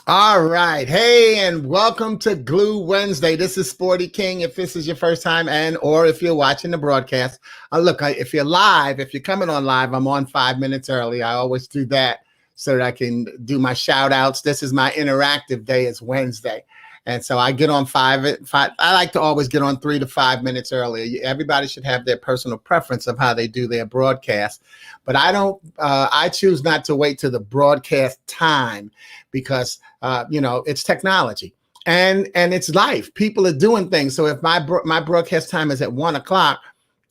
All right. Hey, and welcome to Glue Wednesday. This is Sporty King. If this is your first time or if you're watching the broadcast, if you're live, if you're coming on live, I'm on 5 minutes early. I always do that so that I can do my shout outs. This is my interactive day. It's Wednesday. And so I get on five. I like to always get on 3 to 5 minutes earlier. Everybody should have their personal preference of how they do their broadcast. But I don't, I choose not to wait to the broadcast time because, it's technology and it's life. People are doing things. So if my broadcast time is at 1 o'clock,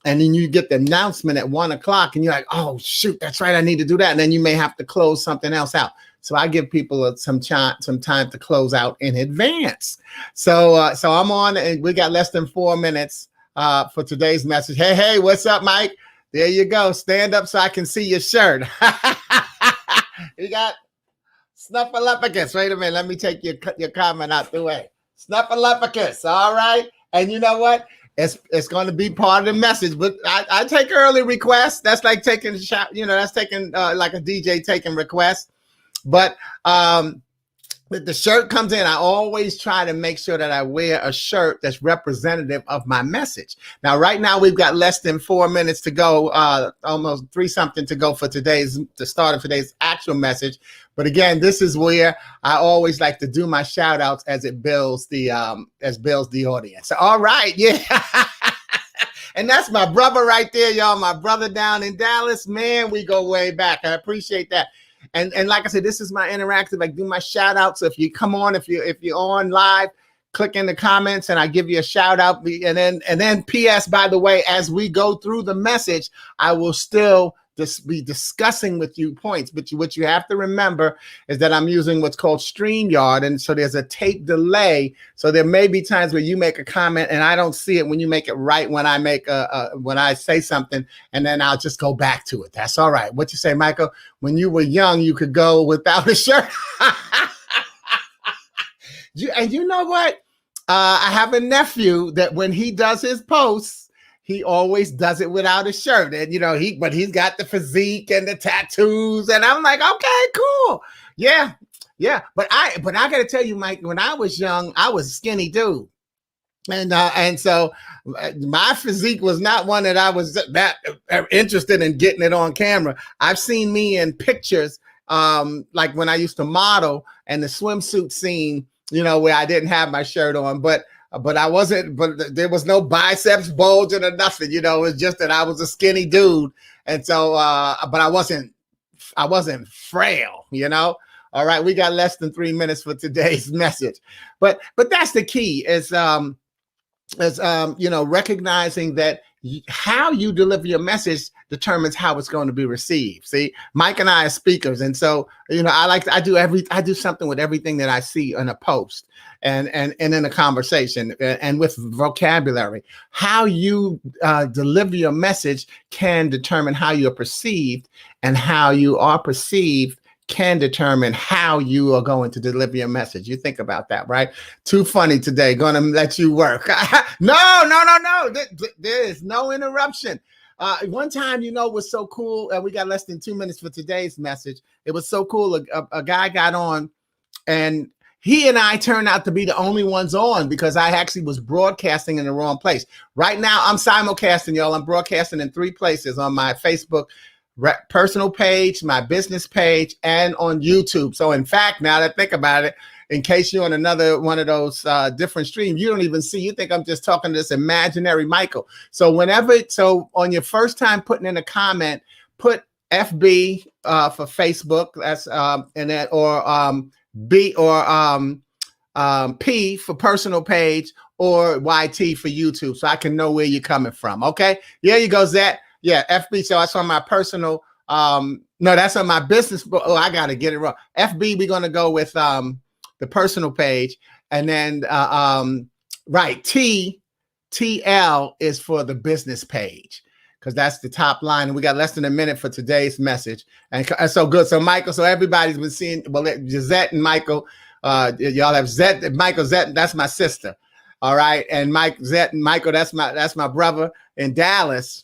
and then you get the announcement at 1 o'clock and you're like, oh, shoot, that's right. I need to do that. And then you may have to close something else out. So I give people some time to close out in advance. So I'm on, and we got less than 4 minutes for today's message. Hey, what's up, Mike? There you go. Stand up so I can see your shirt. You got Snuffleupagus. Wait a minute. Let me take your comment out the way. Snuffleupagus. All right. And you know what? It's going to be part of the message, but I take early requests. That's like taking shot. That's taking like a DJ taking requests. But the shirt comes in. I always try to make sure that I wear a shirt that's representative of my message. Now, right now we've got less than 4 minutes to go, almost 3-something to go for the start of today's actual message. But again, this is where I always like to do my shout outs as it builds the audience. All right. Yeah. And that's my brother right there, y'all. My brother down in Dallas, man, we go way back. I appreciate that. And like I said, this is my interactive. I do my shout outs. So if you come on, if you're on live, click in the comments and I give you a shout out. And then PS, by the way, as we go through the message, I will still be discussing with you points. But what you have to remember is that I'm using what's called StreamYard. And so there's a tape delay. So there may be times where you make a comment and I don't see it when you make it right when I make when I say something, and then I'll just go back to it. That's all right. What you say, Michael? When you were young, you could go without a shirt. And you know what? I have a nephew that when he does his posts, he always does it without a shirt. And, but he's got the physique and the tattoos. And I'm like, okay, cool. Yeah. But I got to tell you, Mike, when I was young, I was a skinny dude. And so my physique was not one that I was that interested in getting it on camera. I've seen me in pictures, like when I used to model and the swimsuit scene, where I didn't have my shirt on, but I wasn't, but there was no biceps bulging or nothing, it was just that I was a skinny dude. And so, but I wasn't frail, All right. We got less than 3 minutes for today's message, but that's the key is recognizing that how you deliver your message determines how it's going to be received. See, Mike and I are speakers. And so, I do something with everything that I see in a post and in a conversation and with vocabulary. How you deliver your message can determine how you're perceived, and how you are perceived can determine how you are going to deliver your message. You think about that, right? Too funny today. Going to let you work. No. There is no interruption. One time, was so cool. We got less than 2 minutes for today's message. It was so cool. A guy got on, and he and I turned out to be the only ones on because I actually was broadcasting in the wrong place. Right now, I'm simulcasting, y'all. I'm broadcasting in 3 places: on my Facebook personal page, my business page, and on YouTube. So in fact, now that I think about it, in case you're on another one of those different streams, you don't even see, you think I'm just talking to this imaginary Michael. So on your first time putting in a comment, put FB for Facebook, that's and that, or B or P for personal page, or YT for YouTube, so I can know where you're coming from. Okay, there you go, Zach. Yeah, FB. So that's on my personal. No, that's on my business. Oh, I got to get it wrong. FB, we're going to go with the personal page. And then, right, TL is for the business page, because that's the top line. And we got less than a minute for today's message. And so good. So, Michael, so everybody's been seeing, well, Gisette and Michael, y'all have Michael Zette, that's my sister. All right. And Mike Zette and Michael, that's my brother in Dallas.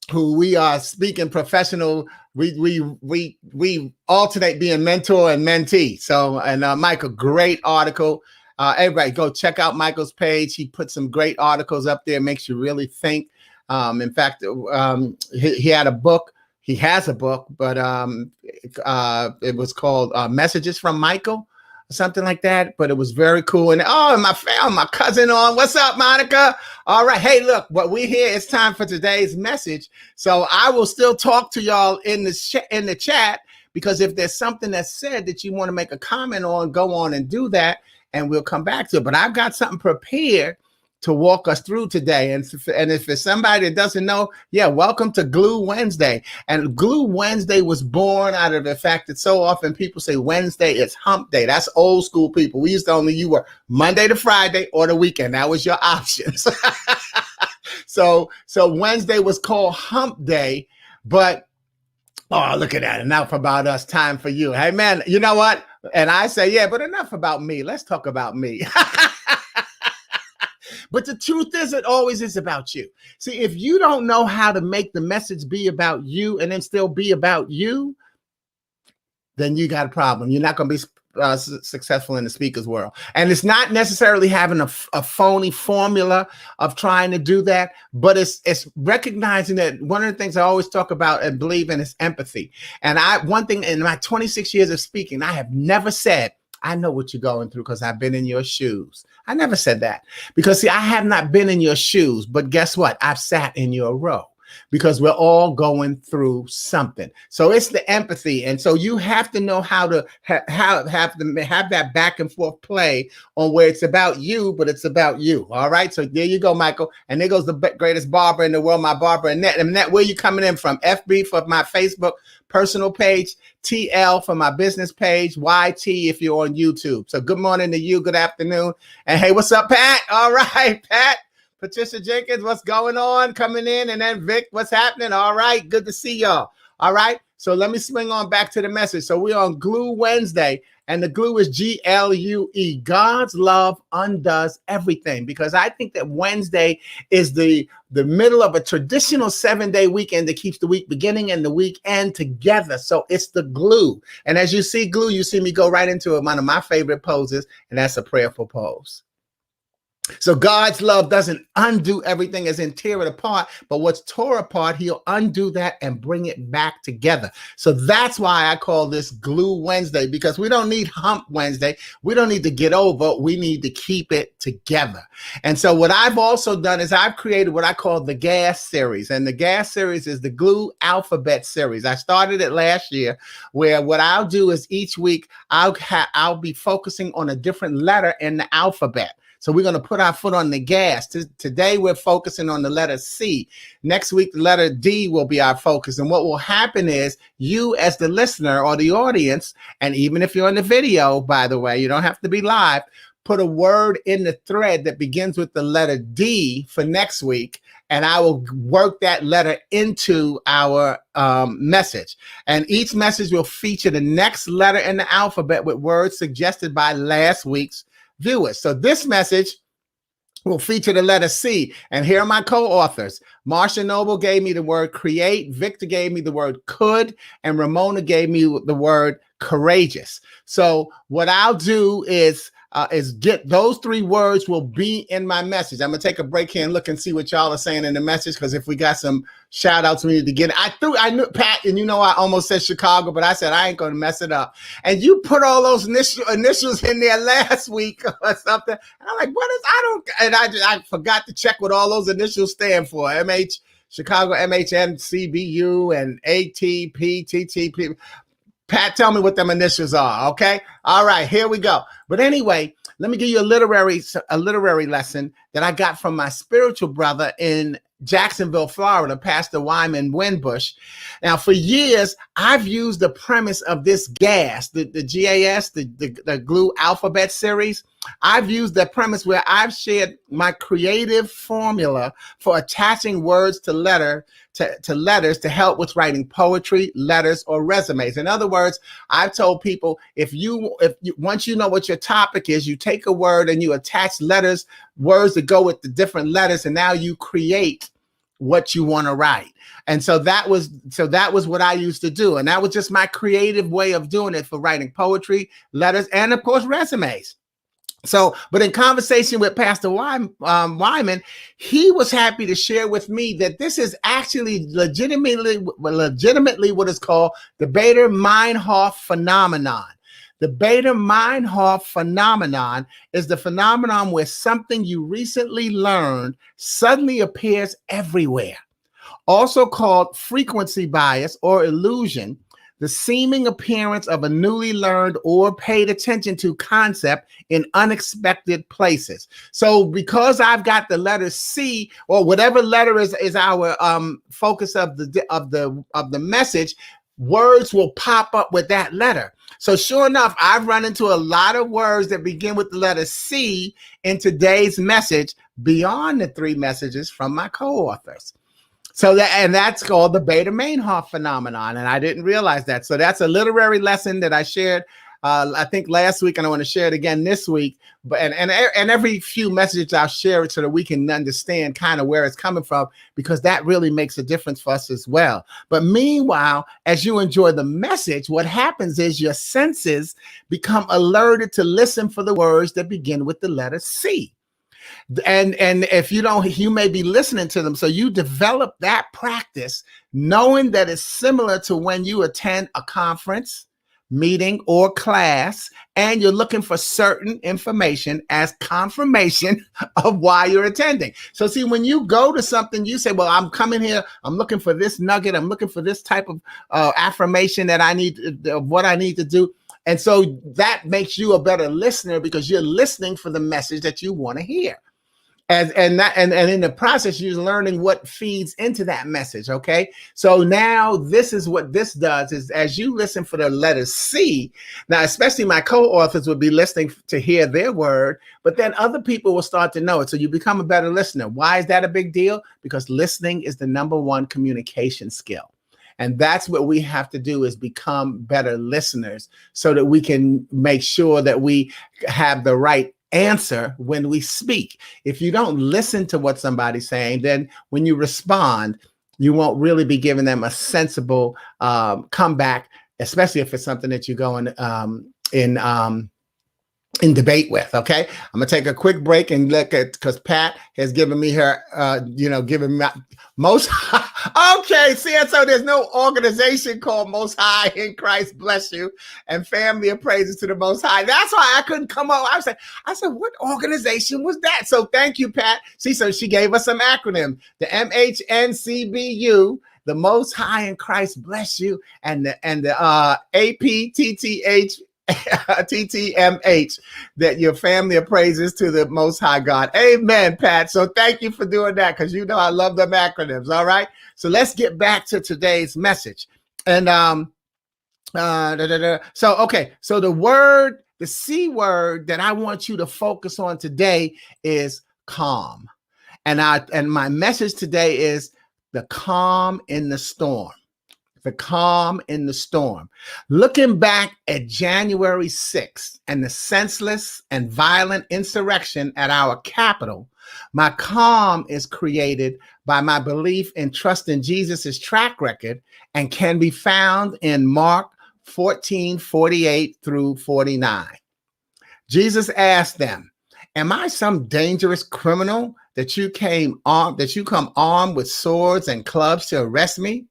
who we are speaking professional. We alternate being mentor and mentee. So, and Michael, great article. Everybody go check out Michael's page. He put some great articles up there, makes you really think. In fact, he had a book. He has a book, but it was called Messages from Michael, something like that. But it was very cool. And my cousin on. What's up, Monica? All right. Hey, look, what we here. It's time for today's message. So I will still talk to y'all in the chat, because if there's something that's said that you want to make a comment on, go on and do that, and we'll come back to it. But I've got something prepared to walk us through today. And if it's somebody that doesn't know, welcome to Glue Wednesday. And Glue Wednesday was born out of the fact that so often people say Wednesday is hump day. That's old school people. We used to only, you were Monday to Friday or the weekend. That was your options. So Wednesday was called hump day, but look at that. Enough about us, time for you. Hey man, you know what? And I say, but enough about me. Let's talk about me. But the truth is, it always is about you. See, if you don't know how to make the message be about you and then still be about you, then you got a problem. You're not going to be successful in the speaker's world. And it's not necessarily having a phony formula of trying to do that, but it's recognizing that one of the things I always talk about and believe in is empathy. And one thing in my 26 years of speaking, I have never said, I know what you're going through because I've been in your shoes. I never said that, because see, I have not been in your shoes, but guess what? I've sat in your row, because we're all going through something. So it's the empathy. And so you have to know how to have that back and forth play on where it's about you, but it's about you. All right. So there you go, Michael. And there goes the greatest barber in the world, my barber, Annette. Annette, where you coming in from? FB for my Facebook personal page, TL for my business page, YT if you're on YouTube. So good morning to you. Good afternoon. And hey, what's up, Pat? All right, Pat. Patricia Jenkins, what's going on? Coming in. And then Vic, what's happening? All right. Good to see y'all. All right. So let me swing on back to the message. So we're on Glue Wednesday, and the glue is GLUE. God's love undoes everything, because I think that Wednesday is the middle of a traditional 7-day weekend that keeps the week beginning and the weekend together. So it's the glue. And as you see glue, you see me go right into it. One of my favorite poses, and that's a prayerful pose. So God's love doesn't undo everything as in tear it apart, but what's tore apart, he'll undo that and bring it back together. So that's why I call this Glue Wednesday, because we don't need Hump Wednesday. We don't need to get over. We need to keep it together. And so what I've also done is I've created what I call the GAS series. And the GAS series is the Glue Alphabet series. I started it last year, where what I'll do is each week I'll be focusing on a different letter in the alphabet. So we're going to put our foot on the gas. Today, we're focusing on the letter C. Next week, the letter D will be our focus. And what will happen is you as the listener or the audience, and even if you're in the video, by the way, you don't have to be live, put a word in the thread that begins with the letter D for next week, and I will work that letter into our message. And each message will feature the next letter in the alphabet with words suggested by last week's viewers. So this message will feature the letter C. And here are my co-authors. Marsha Noble gave me the word create. Victor gave me the word could. And Ramona gave me the word courageous. So what I'll do is get those 3 words will be in my message. I'm going to take a break here and look and see what y'all are saying in the message, because if we got some shout outs we need to get. I knew Pat, and you know I almost said Chicago, but I said I ain't going to mess it up. And you put all those initials in there last week or something. And I'm like, what is, I forgot to check what all those initials stand for. MH, Chicago, MHN, CBU, and ATP, TTP. Pat, tell me what them initials are, okay? All right, here we go. But anyway, let me give you a literary lesson that I got from my spiritual brother in Jacksonville, Florida, Pastor Wyman Winbush. Now, for years, I've used the premise of this GAS, the GAS, the Glue Alphabet series. I've used the premise where I've shared my creative formula for attaching words to letters to help with writing poetry, letters, or resumes. In other words, I've told people, once you know what your topic is, you take a word and you attach words that go with the different letters, and now you create what you want to write. And so that was what I used to do. And that was just my creative way of doing it for writing poetry, letters, and of course, resumes. So, but in conversation with Pastor Wyman, he was happy to share with me that this is actually legitimately what is called the Bader-Meinhof phenomenon. The Bader-Meinhof phenomenon is the phenomenon where something you recently learned suddenly appears everywhere. Also called frequency bias or illusion, the seeming appearance of a newly learned or paid attention to concept in unexpected places. So because I've got the letter C, or whatever letter is our focus of the message, words will pop up with that letter. So sure enough, I've run into a lot of words that begin with the letter C in today's message beyond the 3 messages from my co-authors. So that's called the Bader-Meinhof phenomenon, and I didn't realize that. So that's a literary lesson that I shared, I think last week, and I want to share it again this week. But and every few messages I'll share it so that we can understand kind of where it's coming from, because that really makes a difference for us as well. But meanwhile, as you enjoy the message, what happens is your senses become alerted to listen for the words that begin with the letter C. And if you don't, you may be listening to them. So you develop that practice, knowing that it's similar to when you attend a conference, meeting, or class, and you're looking for certain information as confirmation of why you're attending. So see, when you go to something, you say, well, I'm coming here, I'm looking for this nugget, I'm looking for this type of affirmation that I need, what I need to do. And so that makes you a better listener, because you're listening for the message that you want to hear. And in the process, you're learning what feeds into that message. Okay. So now this is what this does is, as you listen for the letter C, now, especially my co-authors would be listening to hear their word, but then other people will start to know it. So you become a better listener. Why is that a big deal? Because listening is the #1 communication skill. And that's what we have to do, is become better listeners so that we can make sure that we have the right answer when we speak. If you don't listen to what somebody's saying, then when you respond, you won't really be giving them a sensible comeback, especially if it's something that you're going in debate with. Okay, I'm gonna take a quick break and look at, because Pat has given me her, given me most. Okay, see, and so there's no organization called Most High in Christ Bless You and Family of Praises to the Most High. That's why I couldn't come up. I said, what organization was that? So thank you, Pat. See, so she gave us some acronym: the MHNCBU, the Most High in Christ Bless You, and the APTTH. TTMH, that your family of praises to the Most High God. Amen, Pat. So thank you for doing that, because you know I love them acronyms. All right. So let's get back to today's message. And so okay. So the C word that I want you to focus on today is calm. And my message today is the calm in the storm. The calm in the storm. Looking back at January 6th and the senseless and violent insurrection at our Capitol, my calm is created by my belief in trusting Jesus' track record, and can be found in Mark 14:48 through 49. Jesus asked them, "Am I some dangerous criminal that you come armed with swords and clubs to arrest me?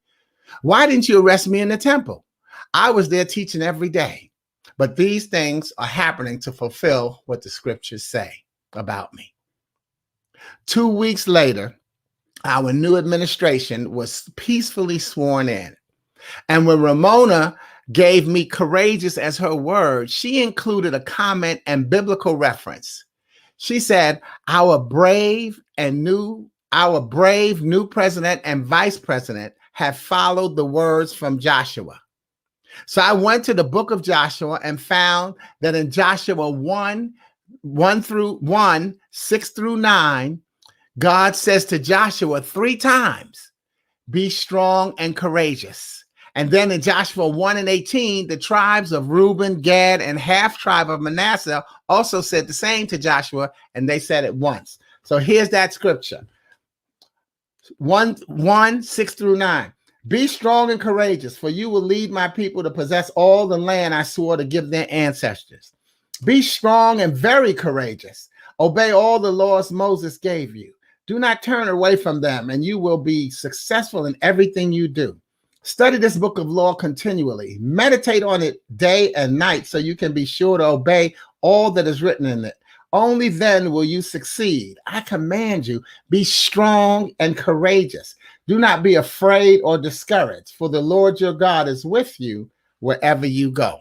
Why didn't you arrest me in the temple? I was there teaching every day. But these things are happening to fulfill what the scriptures say about me." 2 weeks later, our new administration was peacefully sworn in. And when Ramona gave me courageous as her word, she included a comment and biblical reference. She said, our brave new president and vice president have followed the words from Joshua. So I went to the book of Joshua and found that in Joshua 6 through 9, God says to Joshua 3 times, be strong and courageous. And then in Joshua 1:18, the tribes of Reuben, Gad, and half tribe of Manasseh also said the same to Joshua, and they said it once. So here's that scripture. 1, 6 through 9. Be strong and courageous, for you will lead my people to possess all the land I swore to give their ancestors. Be strong and very courageous. Obey all the laws Moses gave you. Do not turn away from them, and you will be successful in everything you do. Study this book of law continually. Meditate on it day and night so you can be sure to obey all that is written in it. Only then will you succeed. I command you, be strong and courageous. Do not be afraid or discouraged, for the Lord your God is with you wherever you go.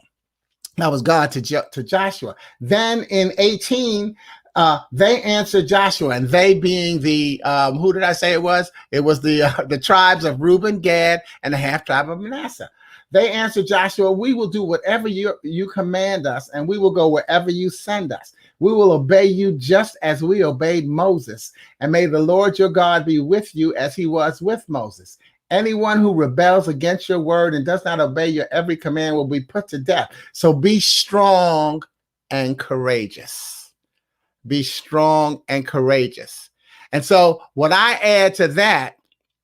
That was God to Joshua. Then in 18, they answered Joshua, and they being the, who did I say it was? It was the tribes of Reuben, Gad, and the half tribe of Manasseh. They answered Joshua, we will do whatever you command us, and we will go wherever you send us. We will obey you just as we obeyed Moses, and may the Lord your God be with you as he was with Moses. Anyone who rebels against your word and does not obey your every command will be put to death. So be strong and courageous. Be strong and courageous. And so what I add to that,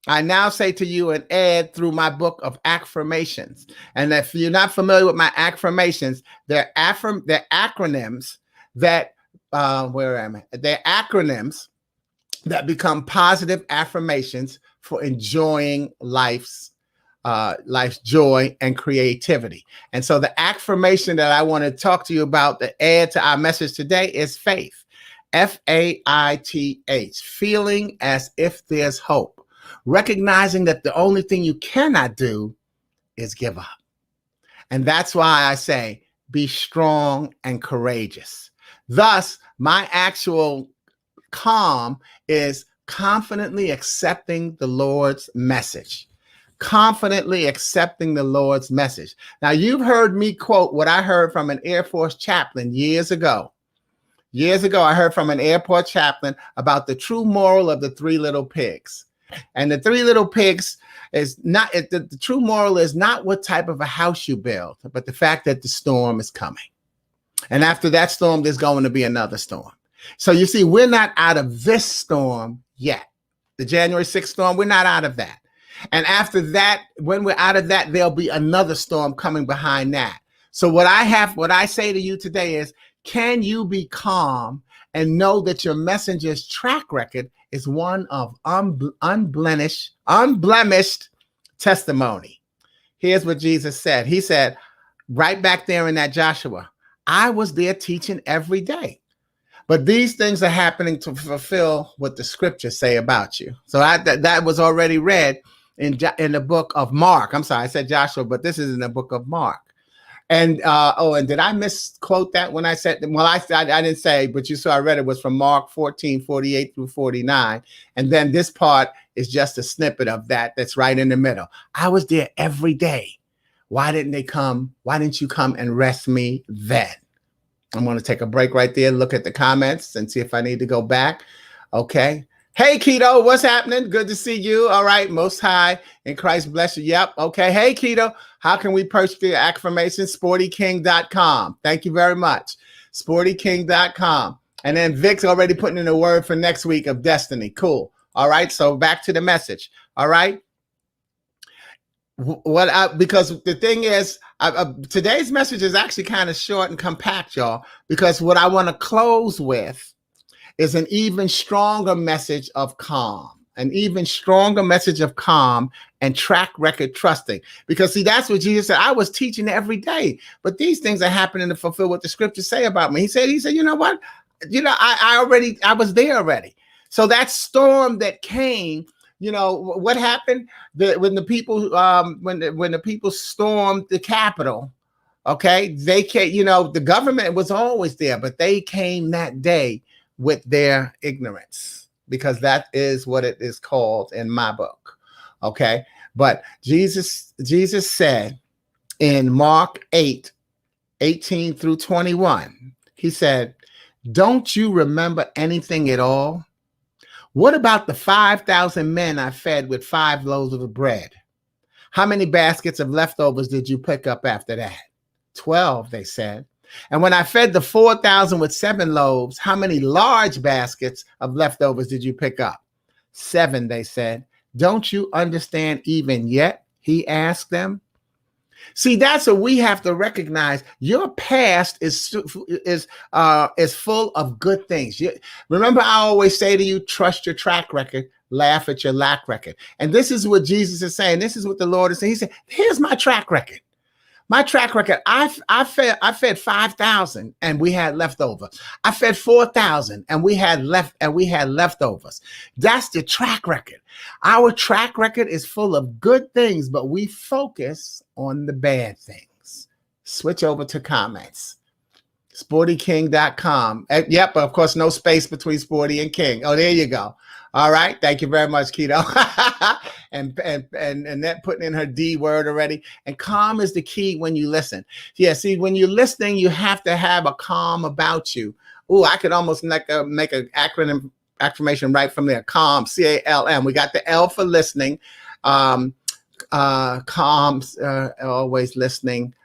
I now say to you and add through my book of affirmations. And if you're not familiar with my affirmations, they're acronyms that, where am I? They're acronyms that become positive affirmations for enjoying life's joy and creativity. And so the affirmation that I want to talk to you about to add to our message today is faith. Faith, feeling as if there's hope. Recognizing that the only thing you cannot do is give up. And that's why I say, be strong and courageous. Thus, my actual calm is confidently accepting the Lord's message. Confidently accepting the Lord's message. Now, you've heard me quote what I heard from an Air Force chaplain years ago. Years ago, I heard from an airport chaplain about the true moral of the three little pigs. And the three little pigs is not, the true moral is not what type of a house you build, but the fact that the storm is coming. And after that storm, there's going to be another storm. So you see, we're not out of this storm yet. The January 6th storm, we're not out of that. And after that, when we're out of that, there'll be another storm coming behind that. So what I say to you today is, can you be calm and know that your messenger's track record is one of unblemished testimony? Here's what Jesus said. He said, right back there in that Joshua, I was there teaching every day. But these things are happening to fulfill what the scriptures say about you. So that was already read in the book of Mark. I'm sorry, I said Joshua, but this is in the book of Mark. And and did I misquote that when I said, well, I didn't say, but you saw I read it was from Mark 14:48 through 49. And then this part is just a snippet of that's right in the middle. I was there every day. Why didn't you come and rest me then? I'm going to take a break right there, look at the comments and see if I need to go back. Okay. Hey, Keto, what's happening? Good to see you. All right. Most High in Christ bless you. Yep. Okay. Hey, Keto, how can we purchase the affirmation? SportyKing.com. Thank you very much. SportyKing.com. And then Vic's already putting in a word for next week of destiny. Cool. All right. So back to the message. All right. Because the thing is, today's message is actually kind of short and compact, y'all, because what I want to close with is an even stronger message of calm, and track record trusting. Because see, that's what Jesus said. I was teaching every day, but these things are happening to fulfill what the scriptures say about me. He said, you know what? I was there already. So that storm that came, what happened when the people, when the people stormed the Capitol, okay, they came, the government was always there, but they came that day with their ignorance, because that is what it is called in my book. Okay. But Jesus said in Mark 8:18 through 21, he said, don't you remember anything at all? What about the 5,000 men I fed with 5 loaves of bread? How many baskets of leftovers did you pick up after that? 12, they said. And when I fed the 4,000 with 7 loaves, how many large baskets of leftovers did you pick up? 7, they said. Don't you understand even yet? He asked them. See, that's what we have to recognize. Your past is full of good things. Remember, I always say to you, trust your track record, laugh at your lack record. And this is what Jesus is saying. This is what the Lord is saying. He said, here's my track record. My track record, I fed 5,000 and we had leftover. I fed 4,000 and we had leftovers. That's the track record. Our track record is full of good things, but we focus on the bad things. Switch over to comments. SportyKing.com. Yep, of course, no space between Sporty and King. Oh, there you go. All right. Thank you very much, Keto. and that putting in her D word already. And calm is the key when you listen. Yeah, see, when you're listening, you have to have a calm about you. Oh, I could almost make an affirmation right from there. Calm, C-A-L-M. We got the L for listening. Calm, always listening.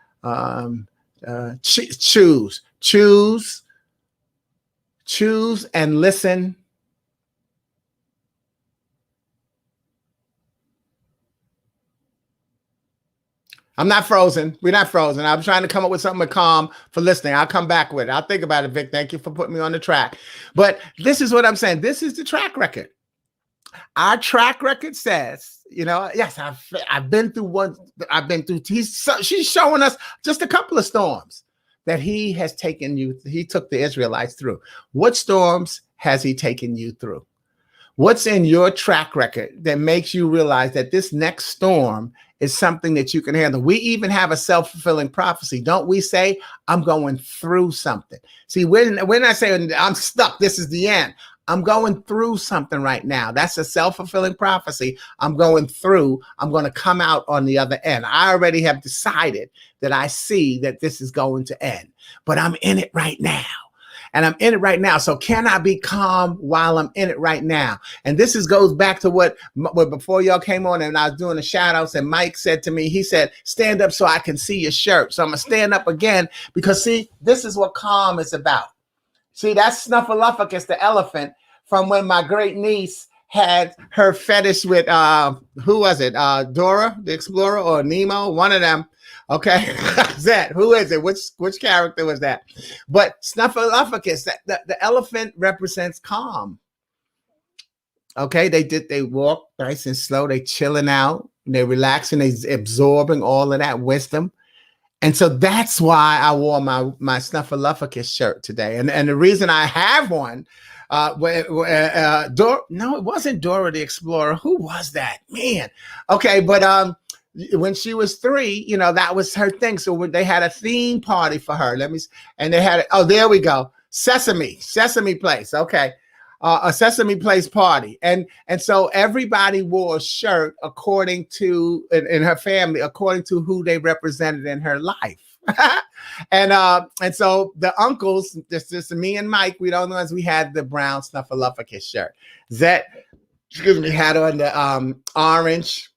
Choose and listen. I'm not frozen. We're not frozen. I'm trying to come up with something with calm for listening. I'll come back with it. I'll think about it, Vic. Thank you for putting me on the track. But this is what I'm saying. This is the track record. Our track record says, yes, I've been through one. I've been through. She's showing us just a couple of storms that he has taken you. He took the Israelites through. What storms has he taken you through? What's in your track record that makes you realize that this next storm is something that you can handle? We even have a self-fulfilling prophecy. Don't we say, I'm going through something? See, when I say I'm stuck, this is the end. I'm going through something right now. That's a self-fulfilling prophecy. I'm going through. I'm going to come out on the other end. I already have decided that I see that this is going to end, but I'm in it right now. And I'm in it right now. So can I be calm while I'm in it right now? And this goes back to what before y'all came on and I was doing the shout outs and Mike said to me, he said, stand up so I can see your shirt. So I'm going to stand up again because, see, this is what calm is about. See, that's Snuffleupagus, the elephant, from when my great niece had her fetish with, who was it? Dora the Explorer or Nemo? One of them. Okay, Zed, who is it? Which character was that? But Snuffleupagus, the elephant represents calm. Okay, they walk nice and slow. They chilling out. They're relaxing. They're absorbing all of that wisdom. And so that's why I wore my Snuffleupagus shirt today. And the reason I have one, no, it wasn't Dora the Explorer. Who was that? Man. Okay, but when she was 3, that was her thing. So when they had a theme party for her, and they had, oh, there we go. Sesame Place. Okay. A Sesame Place party. And so everybody wore a shirt according to, in her family, according to who they represented in her life. and so the uncles, just me and Mike, we don't know as we had the brown Snuffleupagus shirt. Zet, had on the orange.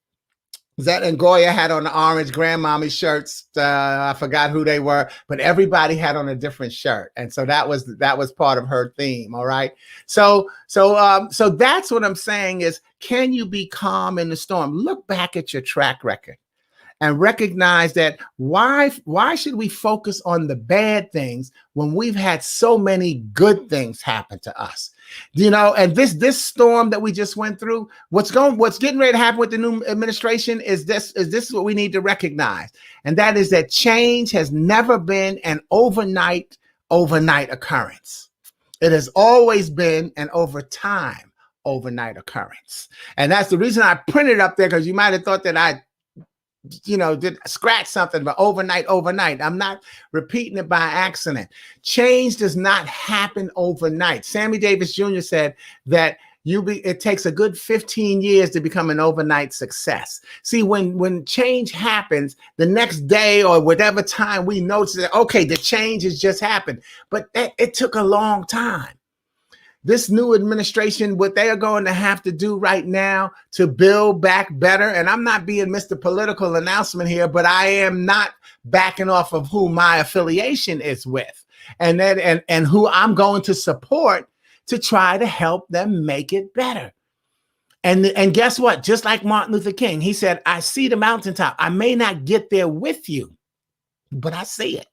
Zet and Goya had on the orange grandmommy shirts. I forgot who they were, but everybody had on a different shirt, and so that was part of her theme. All right, so that's what I'm saying is, can you be calm in the storm? Look back at your track record and recognize that why should we focus on the bad things when we've had so many good things happen to us? And this storm that we just went through, what's getting ready to happen with the new administration is this is what we need to recognize. And that is that change has never been an overnight occurrence. It has always been an overnight occurrence. And that's the reason I printed it up there, because you might have thought that I did scratch something, but overnight. I'm not repeating it by accident. Change does not happen overnight. Sammy Davis Jr. said that it takes a good 15 years to become an overnight success. See, when change happens, the next day or whatever time we notice that, okay, the change has just happened, but it took a long time. This new administration, what they are going to have to do right now to build back better, and I'm not being Mr. Political announcement here, but I am not backing off of who my affiliation is with, and who I'm going to support to try to help them make it better. And guess what? Just like Martin Luther King, he said, I see the mountaintop. I may not get there with you, but I see it.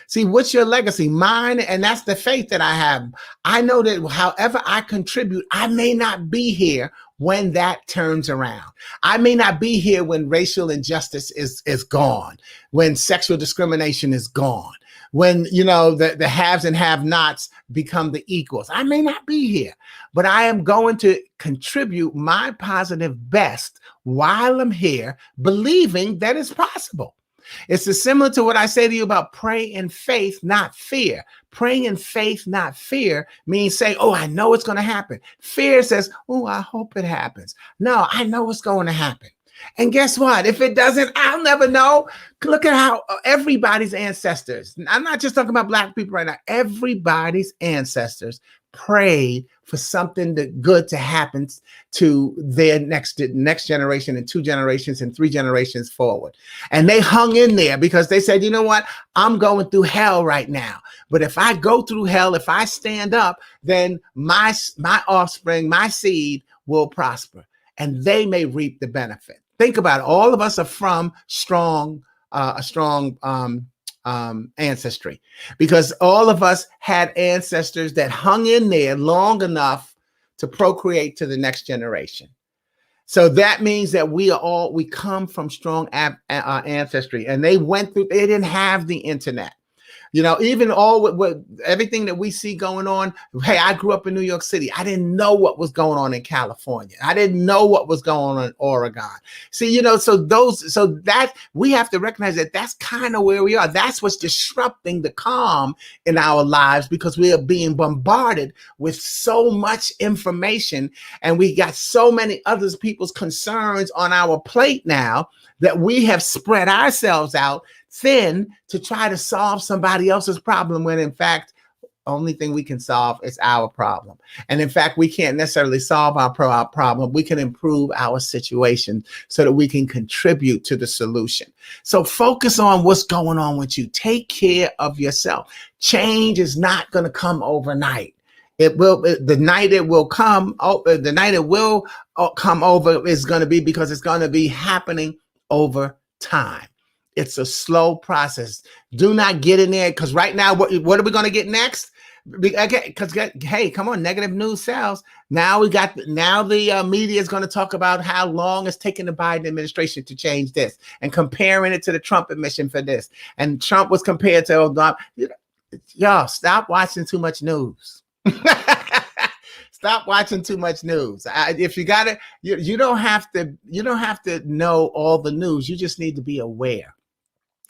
See, what's your legacy? Mine, and that's the faith that I have. I know that however I contribute, I may not be here when that turns around. I may not be here when racial injustice is gone, when sexual discrimination is gone, when, you know, the haves and have-nots become the equals. I may not be here, but I am going to contribute my positive best while I'm here, believing that it's possible. It's similar to what I say to you about pray in faith, not fear. Praying in faith, not fear, means saying, oh, I know it's going to happen. Fear says, oh, I hope it happens. No, I know it's going to happen. And guess what? If it doesn't, I'll never know. Look at how everybody's ancestors, I'm not just talking about Black people right now, everybody's ancestors prayed for something good to happen to their next generation and 2 generations and 3 generations forward. And they hung in there because they said, you know what? I'm going through hell right now. But if I go through hell, if I stand up, then my offspring, my seed will prosper and they may reap the benefit. Think about it. All of us are from a strong ancestry, because all of us had ancestors that hung in there long enough to procreate to the next generation. So that means that we come from strong ancestry, and they didn't have the internet. You know, even with everything that we see going on. Hey, I grew up in New York City. I didn't know what was going on in California. I didn't know what was going on in Oregon. See, you know, so that we have to recognize that that's kind of where we are. That's what's disrupting the calm in our lives, because we are being bombarded with so much information, and we got so many other people's concerns on our plate now that we have spread ourselves out thin to try to solve somebody else's problem, when in fact, only thing we can solve is our problem. And in fact, we can't necessarily solve our problem. We can improve our situation so that we can contribute to the solution. So focus on what's going on with you. Take care of yourself. Change is not going to come overnight. The night it will come over is going to be because it's going to be happening over time. It's a slow process. Do not get in there, because right now, what are we going to get next? Okay, because hey, come on, negative news sells. Now the media is going to talk about how long it's taken the Biden administration to change this, and comparing it to the Trump admission for this. And Trump was compared to Obama. Y'all, stop watching too much news. Stop watching too much news. If you got it, you don't have to know all the news. You just need to be aware.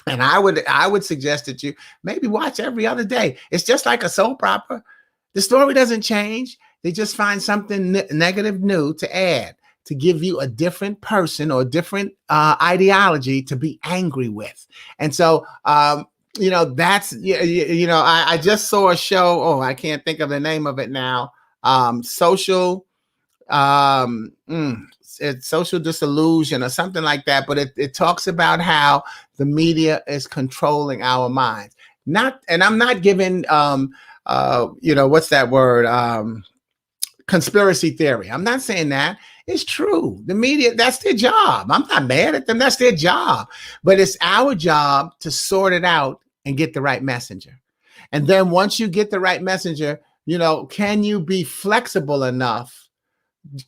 And I would suggest that you maybe watch every other day. It's just like a soap opera. The story doesn't change. They just find something negative new to add, to give you a different person or a different ideology to be angry with. And so, you know, that's, you know, I just saw a show. Oh, I can't think of the name of it now. It's social disillusion or something like that, but it talks about how the media is controlling our minds. And I'm not giving you know, what's that word, conspiracy theory. I'm not saying that. It's true. The media, that's their job. I'm not mad at them. That's their job. But it's our job to sort it out and get the right messenger. And then once you get the right messenger, you know, can you be flexible enough?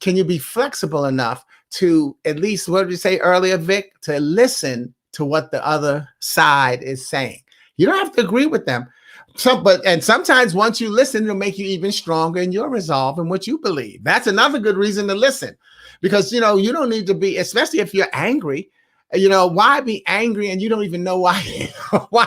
Can you be flexible enough to at least, what did you say earlier, Vic, to listen to what the other side is saying? You don't have to agree with them. And sometimes once you listen, it'll make you even stronger in your resolve and what you believe. That's another good reason to listen, because, you know, you don't need to be, especially if you're angry. You know, why be angry and you don't even know why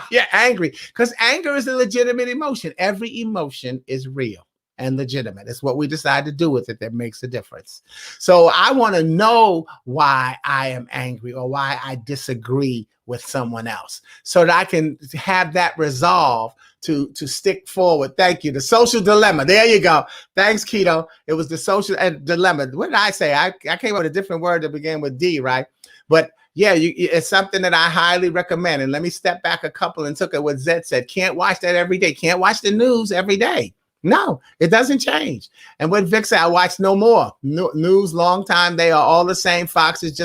you're angry? Because anger is a legitimate emotion. Every emotion is real and legitimate. It's what we decide to do with it that makes a difference. So I want to know why I am angry or why I disagree with someone else, so that I can have that resolve to stick forward. Thank you. The social dilemma. There you go. Thanks, Keto. It was the social dilemma. What did I say? I came up with a different word that began with D, right? But yeah, it's something that I highly recommend. And let me step back a couple and look at what Zed said. Can't watch that every day. Can't watch the news every day. No, it doesn't change. And what Vic said, I watch no more news. Long time, they are all the same. Fox is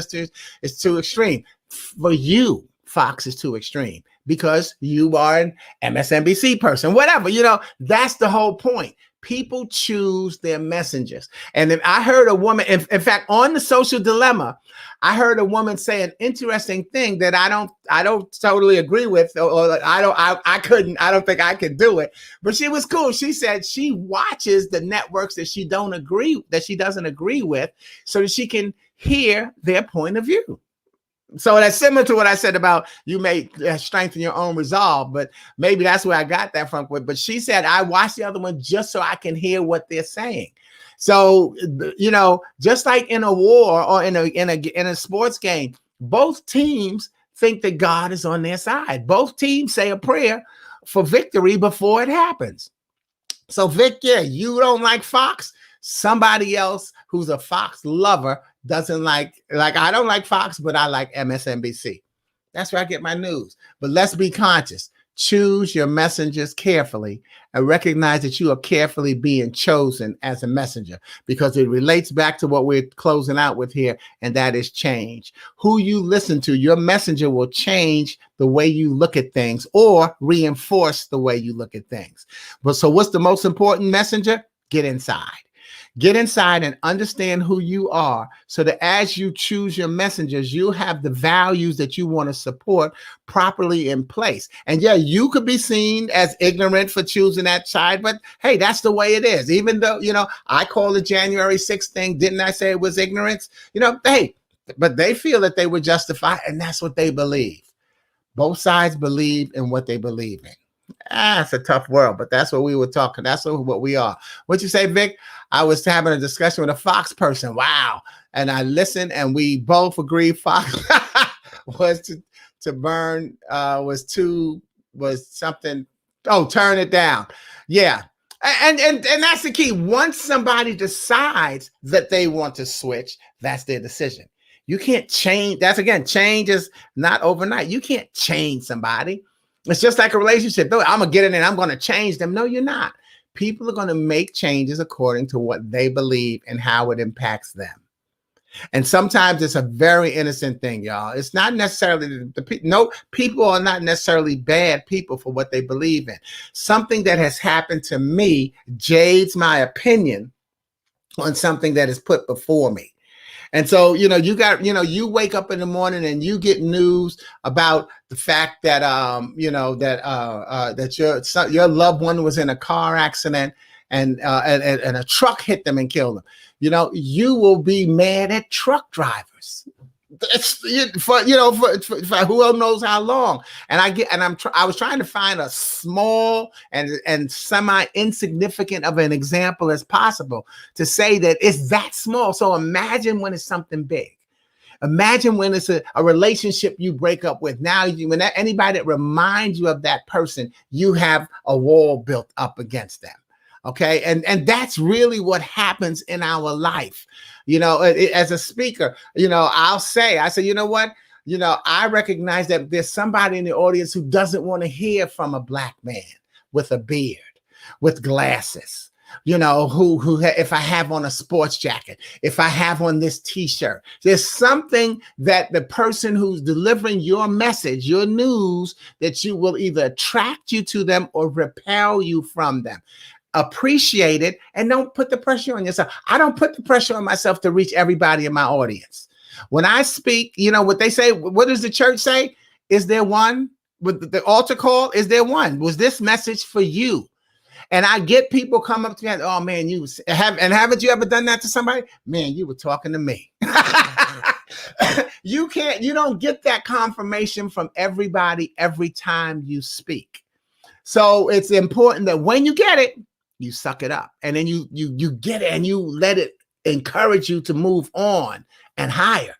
it's too extreme for you. Fox is too extreme because you are an MSNBC person. Whatever, that's the whole point. People choose their messengers. And then I heard a woman, in fact, on the Social Dilemma, I heard a woman say an interesting thing that I don't totally agree with, or I don't think I could do it, but she was cool. She said she watches the networks that she doesn't agree with, so that she can hear their point of view. So that's similar to what I said about you may strengthen your own resolve, but maybe that's where I got that from. But she said, I watch the other one just so I can hear what they're saying. So, just like in a war or in a sports game, both teams think that God is on their side. Both teams say a prayer for victory before it happens. So Vic, yeah, you don't like Fox. Somebody else who's a Fox lover doesn't like I don't like Fox, but I like MSNBC. That's where I get my news. But let's be conscious. Choose your messengers carefully and recognize that you are carefully being chosen as a messenger, because it relates back to what we're closing out with here, and that is change. Who you listen to, your messenger will change the way you look at things or reinforce the way you look at things. But so what's the most important messenger? Get inside. Get inside and understand who you are, so that as you choose your messengers, you have the values that you want to support properly in place. And yeah, you could be seen as ignorant for choosing that side, but hey, that's the way it is. Even though, I call the January 6th thing, didn't I say it was ignorance? Hey, but they feel that they were justified, and that's what they believe. Both sides believe in what they believe in. It's a tough world, but that's what we were talking. That's what we are. What'd you say, Vic? I was having a discussion with a Fox person. Wow. And I listened, and we both agreed Fox was to burn, was something. Oh, turn it down. Yeah. And that's the key. Once somebody decides that they want to switch, that's their decision. You can't change. Change is not overnight. You can't change somebody. It's just like a relationship. I'm going to get in and I'm going to change them. No, you're not. People are going to make changes according to what they believe and how it impacts them. And sometimes it's a very innocent thing, y'all. It's not necessarily people are not necessarily bad people for what they believe in. Something that has happened to me jades my opinion on something that is put before me. And so, you wake up in the morning and you get news about the fact that, that your loved one was in a car accident and a truck hit them and killed them. You will be mad at truck drivers. For who knows how long. And I was trying to find a small and semi insignificant of an example as possible to say that it's that small. So imagine when it's something big. Imagine when it's a relationship you break up with. Now, when anybody that reminds you of that person, you have a wall built up against them. Okay. And that's really what happens in our life. As a speaker, I say, you know what? I recognize that there's somebody in the audience who doesn't want to hear from a black man with a beard, with glasses, who if I have on a sports jacket, if I have on this t-shirt, there's something that the person who's delivering your message, your news, that you will either attract you to them or repel you from them. Appreciate it and don't put the pressure on yourself. I don't put the pressure on myself to reach everybody in my audience. When I speak, what they say, what does the church say? Is there one? With the altar call, is there one? Was this message for you? And I get people come up to me and, oh man, haven't you ever done that to somebody? Man, you were talking to me. You don't get that confirmation from everybody every time you speak. So it's important that when you get it, you suck it up, and then you get it and you let it encourage you to move on and higher.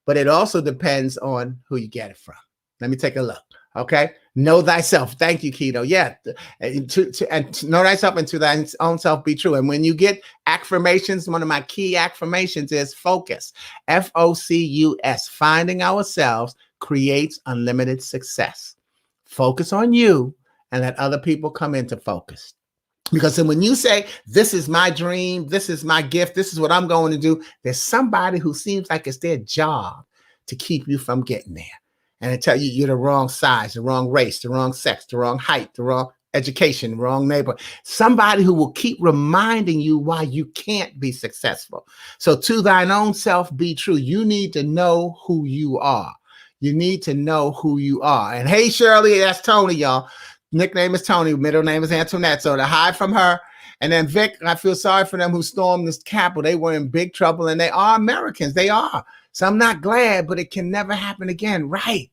But it also depends on who you get it from. Let me take a look. Okay. Know thyself. Thank you, Keto. Yeah. And know thyself, and to thy own self be true. And when you get affirmations, one of my key affirmations is focus. FOCUS. Finding ourselves creates unlimited success. Focus on you and let other people come into focus. Because then when you say, this is my dream, this is my gift, this is what I'm going to do, there's somebody who seems like it's their job to keep you from getting there. And they tell you you're the wrong size, the wrong race, the wrong sex, the wrong height, the wrong education, wrong neighbor. Somebody who will keep reminding you why you can't be successful. So to thine own self be true. You need to know who you are. You need to know who you are. And hey, Shirley, that's Tony, y'all. Nickname is Tony, middle name is Antoinette. So to hide from her. And then Vic, I feel sorry for them who stormed this Capitol. They were in big trouble, and they are Americans. They are. So I'm not glad, but it can never happen again. Right.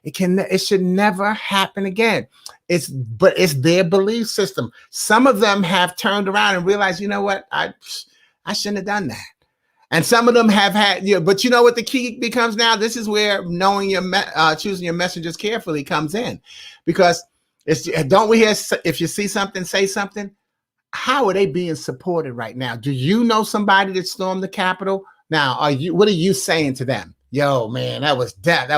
It should never happen again. But it's their belief system. Some of them have turned around and realized, you know what? I shouldn't have done that. And some of them have had, but you know what the key becomes now? This is where knowing choosing your messengers carefully comes in, because don't we hear, if you see something, say something? How are they being supported right now? Do you know somebody that stormed the Capitol? Now, what are you saying to them? Yo, man, that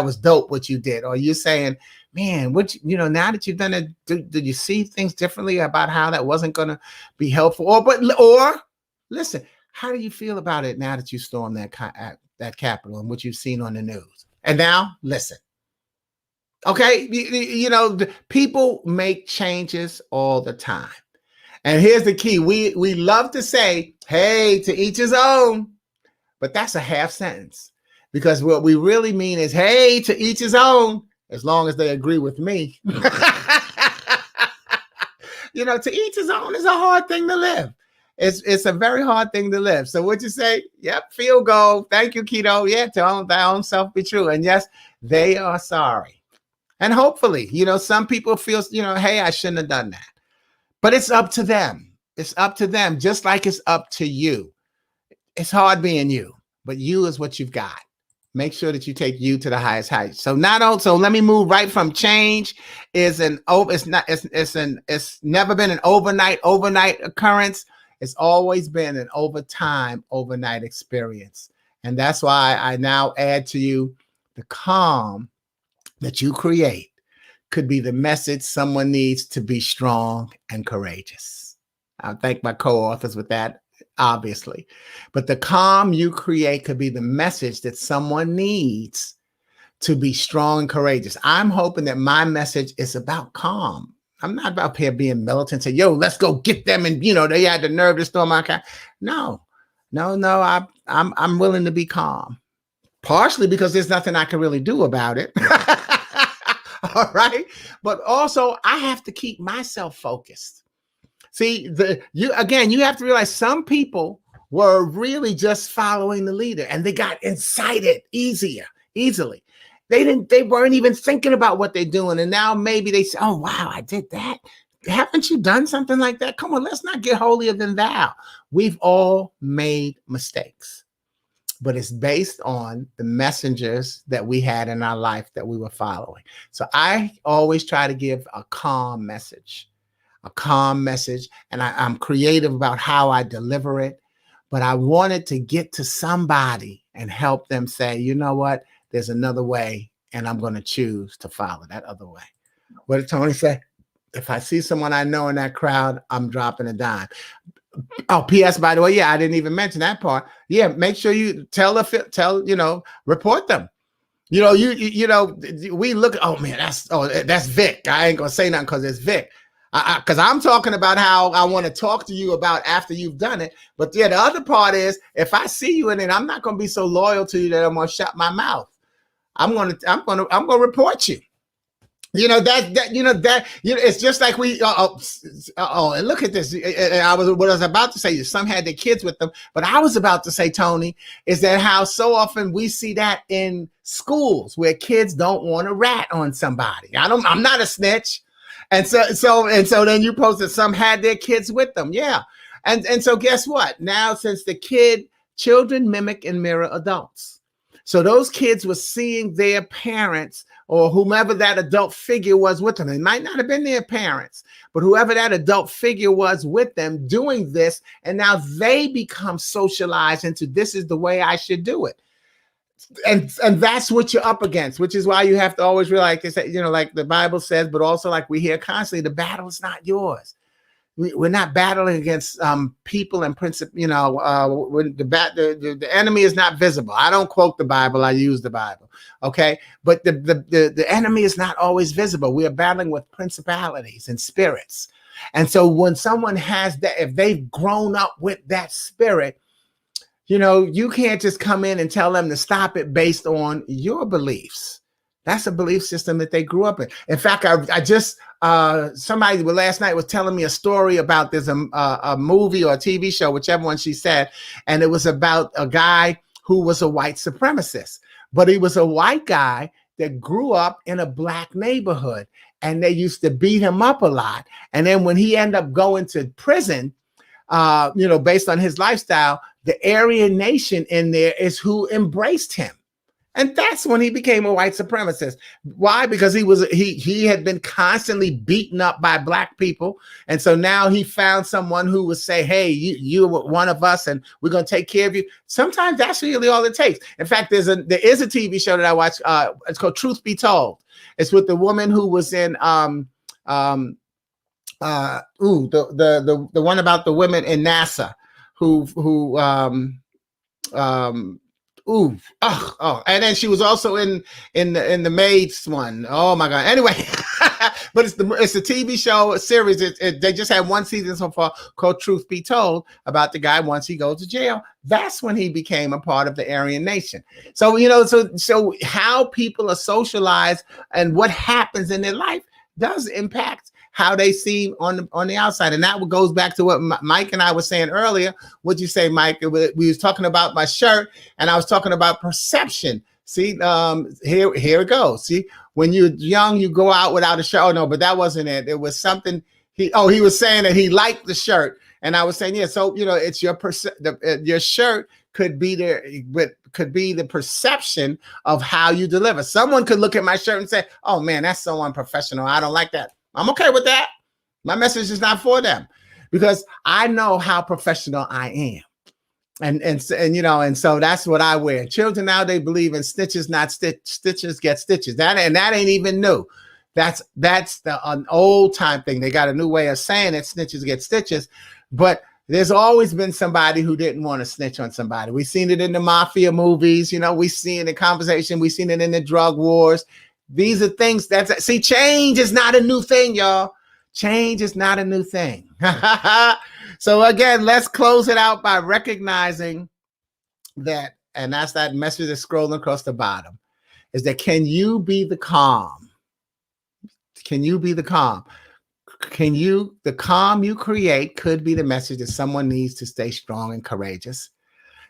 was dope what you did. Or are you saying, man, now that you've done it, did you see things differently about how that wasn't going to be helpful? Or listen, how do you feel about it now that you stormed that Capitol and what you've seen on the news? And now, listen. Okay, people make changes all the time. And here's the key. We love to say, hey, to each his own, but that's a half sentence, because what we really mean is, hey, to each his own, as long as they agree with me. To each his own is a hard thing to live. It's a very hard thing to live. So what you say? Yep, field goal. Thank you, Keto. Yeah, to thy own self be true. And yes, they are sorry. And hopefully, some people feel, hey, I shouldn't have done that. But it's up to them. It's up to them, just like it's up to you. It's hard being you, but you is what you've got. Make sure that you take you to the highest height. So let me move right from change it's never been an overnight occurrence. It's always been an overnight experience. And that's why I now add to you the calm that you create could be the message someone needs to be strong and courageous. I'll thank my co-authors with that, obviously. But the calm you create could be the message that someone needs to be strong and courageous. I'm hoping that my message is about calm. I'm not about here being militant, say, yo, let's go get them. And, they had the nerve to storm my car. No, I'm willing to be calm. Partially because there's nothing I can really do about it. All right. But also I have to keep myself focused. See, you have to realize some people were really just following the leader, and they got incited easily. They weren't even thinking about what they're doing. And now maybe they say, oh, wow, I did that. Haven't you done something like that? Come on, let's not get holier than thou. We've all made mistakes, but it's based on the messengers that we had in our life that we were following. So I always try to give a calm message, and I'm creative about how I deliver it. But I wanted to get to somebody and help them say, you know what, there's another way, and I'm going to choose to follow that other way. What did Tony say? If I see someone I know in that crowd, I'm dropping a dime. Oh, P.S. by the way, yeah, I didn't even mention that part. Yeah, make sure you report them. We look. Oh man, that's Vic. I ain't gonna say nothing because it's Vic. Because I'm talking about how I want to talk to you about after you've done it. But yeah, the other part is if I see you in it, I'm not gonna be so loyal to you that I'm gonna shut my mouth. I'm gonna report you. It's just like and look at this. What I was about to say, some had their kids with them, but I was about to say, Tony, is that how so often we see that in schools where kids don't want to rat on somebody. I'm not a snitch. And so then you posted some had their kids with them. Yeah. And so guess what? Now, since children mimic and mirror adults. So those kids were seeing their parents or whomever that adult figure was with them. It might not have been their parents, but whoever that adult figure was with them doing this. And now they become socialized into this is the way I should do it. And that's what you're up against, which is why you have to always realize, like the Bible says, but also like we hear constantly, the battle is not yours. we're not battling against people and principle. When the enemy is not visible. I don't quote the Bible. I use the Bible. Okay, but the enemy is not always visible. We are battling with principalities and spirits. And so when someone has that, if they've grown up with that spirit, you can't just come in and tell them to stop it based on your beliefs. That's a belief system that they grew up in. In fact, I just somebody last night was telling me a story about there's a movie or a TV show, whichever one she said, and it was about a guy who was a white supremacist, but he was a white guy that grew up in a black neighborhood, and they used to beat him up a lot. And then when he ended up going to prison, based on his lifestyle, the Aryan nation in there is who embraced him. And that's when he became a white supremacist. Why? Because he had been constantly beaten up by black people. And so now he found someone who would say, hey, you're one of us and we're going to take care of you. Sometimes that's really all it takes. In fact, there is a TV show that I watch. It's called Truth Be Told. It's with the woman who was in the one about the women in NASA and then she was also in the Maids one. Oh my God. Anyway, but it's a TV show, a series. They just had one season so far called Truth Be Told, about the guy once he goes to jail. That's when he became a part of the Aryan nation. So so how people are socialized and what happens in their life does impact how they seem on the outside. And that goes back to what Mike and I were saying earlier. What'd you say, Mike? We was talking about my shirt, and I was talking about perception. See, here it goes. See, when you're young, you go out without a shirt. Oh no, but that wasn't it. It was something he was saying that he liked the shirt. And I was saying, yeah, so it's your shirt could be the perception of how you deliver. Someone could look at my shirt and say, oh man, that's so unprofessional. I don't like that. I'm okay with that. My message is not for them because I know how professional I am. And so that's what I wear. Children now, they believe in stitches, not stitches get stitches. That ain't even new. That's an old time thing. They got a new way of saying it. Snitches get stitches, but there's always been somebody who didn't want to snitch on somebody. We've seen it in the mafia movies. We see it in conversation. We've seen it in the drug wars. These are things change is not a new thing, y'all. Change is not a new thing. So again, let's close it out by recognizing that, and that's that message that's scrolling across the bottom, is that can you be the calm? Can you be the calm? The calm you create could be the message that someone needs to stay strong and courageous.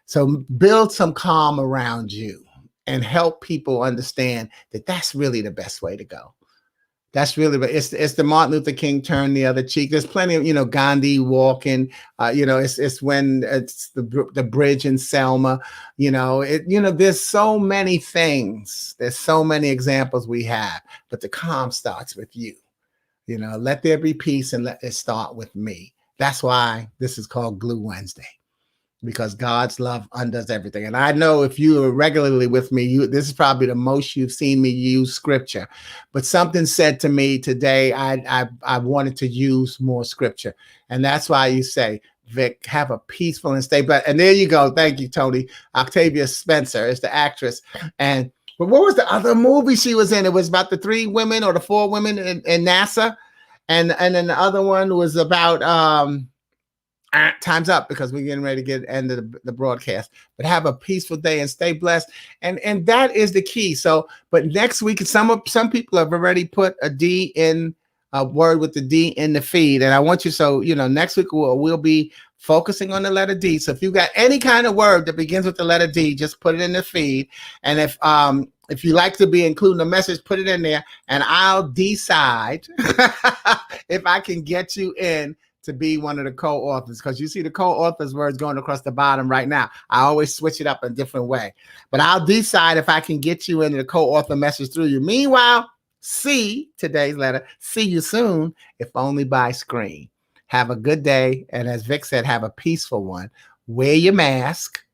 So build some calm around you and help people understand that that's really the best way to go. That's really, it's the Martin Luther King turn the other cheek. There's plenty of, Gandhi walking, it's when it's the bridge in Selma, there's so many things. There's so many examples we have, but the calm starts with you. Let there be peace and let it start with me. That's why this is called Glue Wednesday. Because God's love undoes everything. And I know if you are regularly with me, this is probably the most you've seen me use scripture. But something said to me today, I wanted to use more scripture. And that's why you say, Vic, have a peaceful and stay blessed. And there you go. Thank you, Tony. Octavia Spencer is the actress. But what was the other movie she was in? It was about the 3 women or the 4 women in NASA. And then the other one was about... time's up because we're getting ready to get end of the broadcast. But have a peaceful day and stay blessed. And that is the key. So, but next week, some people have already put a D in a word with the D in the feed. And I want you, next week we'll be focusing on the letter D. So if you got any kind of word that begins with the letter D, just put it in the feed. And if you like to be including a message, put it in there and I'll decide if I can get you in to be one of the co-authors, because you see the co-authors words going across the bottom right now. I always switch it up a different way, but I'll decide if I can get you into the co-author message through you. Meanwhile, today's letter, see you soon, if only by screen. Have a good day. And as Vic said, have a peaceful one. Wear your mask.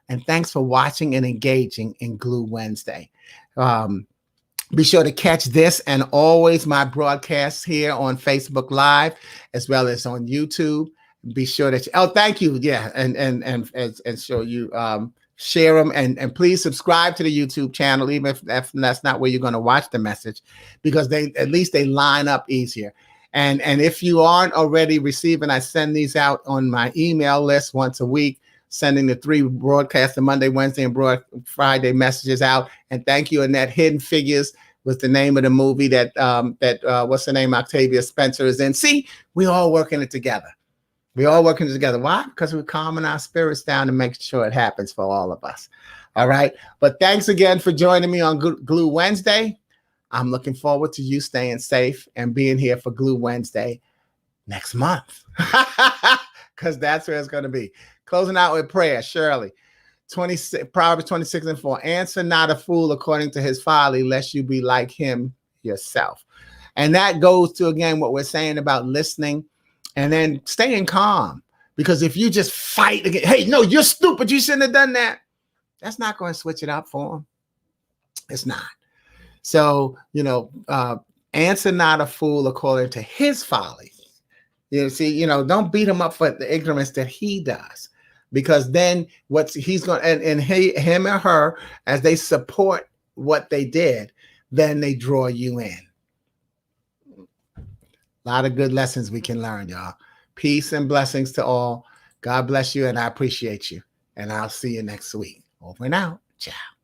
And thanks for watching and engaging in Glue Wednesday. Be sure to catch this and always my broadcasts here on Facebook Live, as well as on YouTube. Be sure that thank you. Yeah. And so you share them and please subscribe to the YouTube channel, even if that's not where you're going to watch the message, because at least they line up easier. And if you aren't already receiving, I send these out on my email list once a week, sending the 3 broadcasts, the Monday, Wednesday, and Friday messages out. And thank you, Annette. Hidden Figures was the name of the movie that what's the name? Octavia Spencer is in. See, we all working it together. We all working together. Why? Because we're calming our spirits down and making sure it happens for all of us. All right. But thanks again for joining me on Glue Wednesday. I'm looking forward to you staying safe and being here for Glue Wednesday next month, because that's where it's going to be. Closing out with prayer, Shirley. Proverbs 26:4. Answer not a fool according to his folly, lest you be like him yourself. And that goes to, again, what we're saying about listening and then staying calm. Because if you just fight again, hey, no, you're stupid, you shouldn't have done that. That's not going to switch it up for him. It's not. So, answer not a fool according to his folly. Don't beat him up for the ignorance that he does. Because then he's going to, and him or her, as they support what they did, then they draw you in. A lot of good lessons we can learn, y'all. Peace and blessings to all. God bless you, and I appreciate you. And I'll see you next week. Over and out. Ciao.